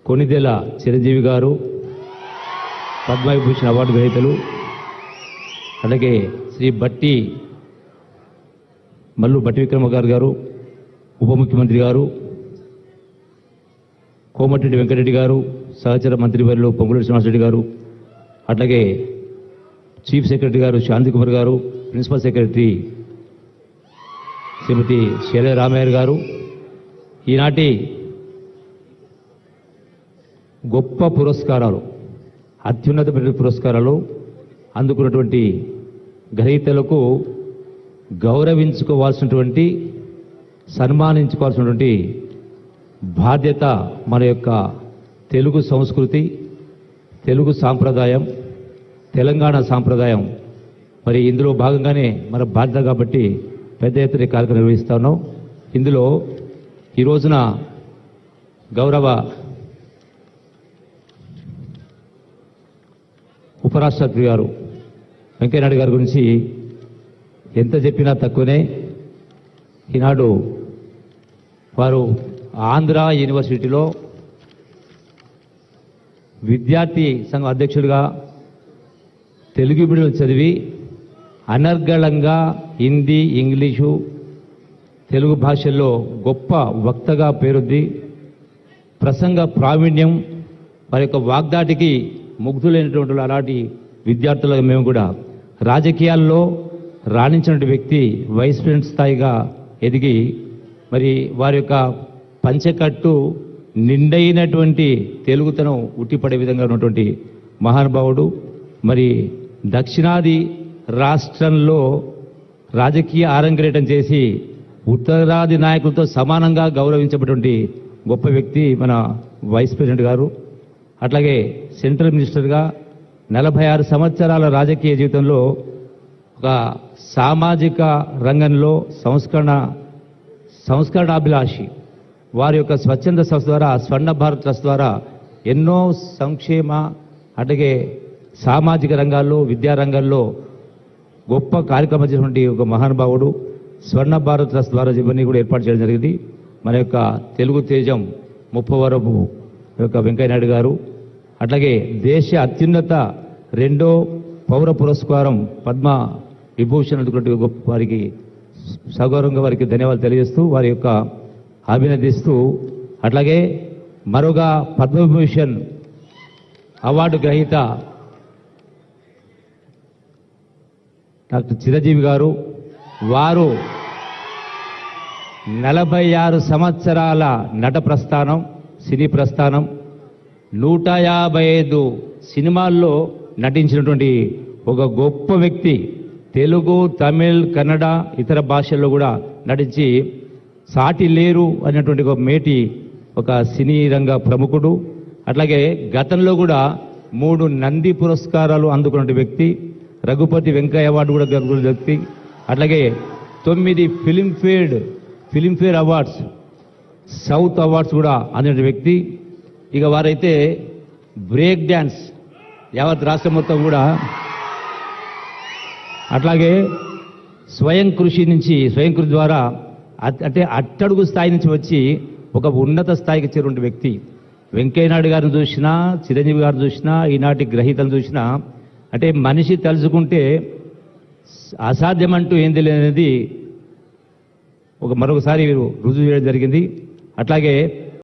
కొనిదెల చిరంజీవి గారు, పద్మవిభూషణ్ అవార్డు గ్రహీతలు, అలాగే శ్రీ మల్లు భట్టి విక్రమార్క గారు, ఉప ముఖ్యమంత్రి గారు, కోమటిరెడ్డి వెంకటరెడ్డి గారు, సహచర మంత్రివర్యులు పొంగులేటి శ్రీనివాసరెడ్డి గారు, అట్లాగే చీఫ్ సెక్రటరీ గారు శాంతికుమార్ గారు, ప్రిన్సిపల్ సెక్రటరీ శ్రీమతి శైలజ రామయ్య గారు, ఈనాటి గొప్ప పురస్కారాలు, అత్యున్నతమైన పురస్కారాలు అందుకున్నటువంటి గ్రహీతలకు గౌరవించుకోవాల్సినటువంటి, సన్మానించుకోవాల్సినటువంటి బాధ్యత మన యొక్క తెలుగు సంస్కృతి, తెలుగు సాంప్రదాయం, తెలంగాణ సాంప్రదాయం. మరి ఇందులో భాగంగానే మన బాధ్యత కాబట్టి పెద్ద ఎత్తున కార్యక్రమం నిర్వహిస్తా ఉన్నాం. ఇందులో ఈ రోజున గౌరవ ఉపరాష్ట్రపతి గారు వెంకయ్యనాయుడు గారి గురించి ఎంత చెప్పినా తక్కువనే. ఈనాడు వారు ఆంధ్ర యూనివర్సిటీలో విద్యార్థి సంఘం అధ్యక్షుడిగా తెలుగు మీడియం చదివి అనర్గళంగా హిందీ, ఇంగ్లీషు, తెలుగు భాషల్లో గొప్ప వక్తగా పేరొంది, ప్రసంగ ప్రావీణ్యం, వారి యొక్క వాగ్దాటికి ముగ్ధులైనటువంటి అలాంటి విద్యార్థులుగా మేము కూడా రాజకీయాల్లో రాణించిన వ్యక్తి వైస్ ప్రెసిడెంట్ స్థాయిగా ఎదిగి, మరి వారి యొక్క పంచకట్టు నిండైనటువంటి తెలుగుతనం ఉట్టిపడే విధంగా ఉన్నటువంటి మహానుభావుడు. మరి దక్షిణాది రాష్ట్రంలో రాజకీయ ఆరంగేటం చేసి ఉత్తరాది నాయకులతో సమానంగా గౌరవించబడినటువంటి గొప్ప వ్యక్తి మన వైస్ ప్రెసిడెంట్ గారు. అట్లాగే సెంట్రల్ మినిస్టర్గా 46 సంవత్సరాల రాజకీయ జీవితంలో ఒక సామాజిక రంగంలో సంస్కరణాభిలాషి, వారి యొక్క స్వచ్ఛంద సంస్థ ద్వారా, స్వర్ణ భారత్ ట్రస్ట్ ద్వారా ఎన్నో సంక్షేమ, అట్లాగే సామాజిక రంగాల్లో, విద్యారంగాల్లో గొప్ప కార్యక్రమం చేసినటువంటి ఒక మహానుభావుడు. స్వర్ణ భారత్ ట్రస్ట్ ద్వారా ఇవన్నీ కూడా ఏర్పాటు చేయడం జరిగింది. మన యొక్క తెలుగు తేజం ముప్పవరపు యొక్క వెంకయ్యనాయుడు గారు, అట్లాగే దేశ అత్యున్నత 2వ పౌర పురస్కారం పద్మ విభూషణ్ అందుకున్నట్టు గొప్ప వారికి సగౌరవంగా వారికి ధన్యవాదాలు తెలియజేస్తూ, వారి యొక్క అభినందిస్తూ, అట్లాగే మరొక పద్మవిభూషణ్ అవార్డు గ్రహీత డాక్టర్ చిరంజీవి గారు, వారు 46 సంవత్సరాల నట ప్రస్థానం, సినీ ప్రస్థానం, 155 సినిమాల్లో నటించినటువంటి ఒక గొప్ప వ్యక్తి. తెలుగు, తమిళ్, కన్నడ, ఇతర భాషల్లో కూడా నటించి సాటి లేరు అనేటువంటి ఒక మేటి ఒక సినీ రంగ ప్రముఖుడు. అట్లాగే గతంలో కూడా 3 నంది పురస్కారాలు అందుకున్న వ్యక్తి, రఘుపతి వెంకయ్య అవార్డు కూడా గెలుచుకున్న వ్యక్తి, అట్లాగే 9 ఫిలింఫేర్ అవార్డ్స్, సౌత్ అవార్డ్స్ కూడా అందిన వ్యక్తి. ఇక వారైతే బ్రేక్ డ్యాన్స్ యావత్ రాష్ట్రం మొత్తం కూడా, అట్లాగే స్వయం కృషి ద్వారా అంటే అట్టడుగు స్థాయి నుంచి వచ్చి ఒక ఉన్నత స్థాయికి చేరుకున్న వ్యక్తి. వెంకయ్యనాయుడు గారిని చూసినా, చిరంజీవి గారిని చూసినా, ఈనాటి గ్రహీతలు చూసినా, అంటే మనిషి తలుచుకుంటే అసాధ్యమంటూ ఏంది లేనిది మరొకసారి రుజువు చేయడం జరిగింది. అట్లాగే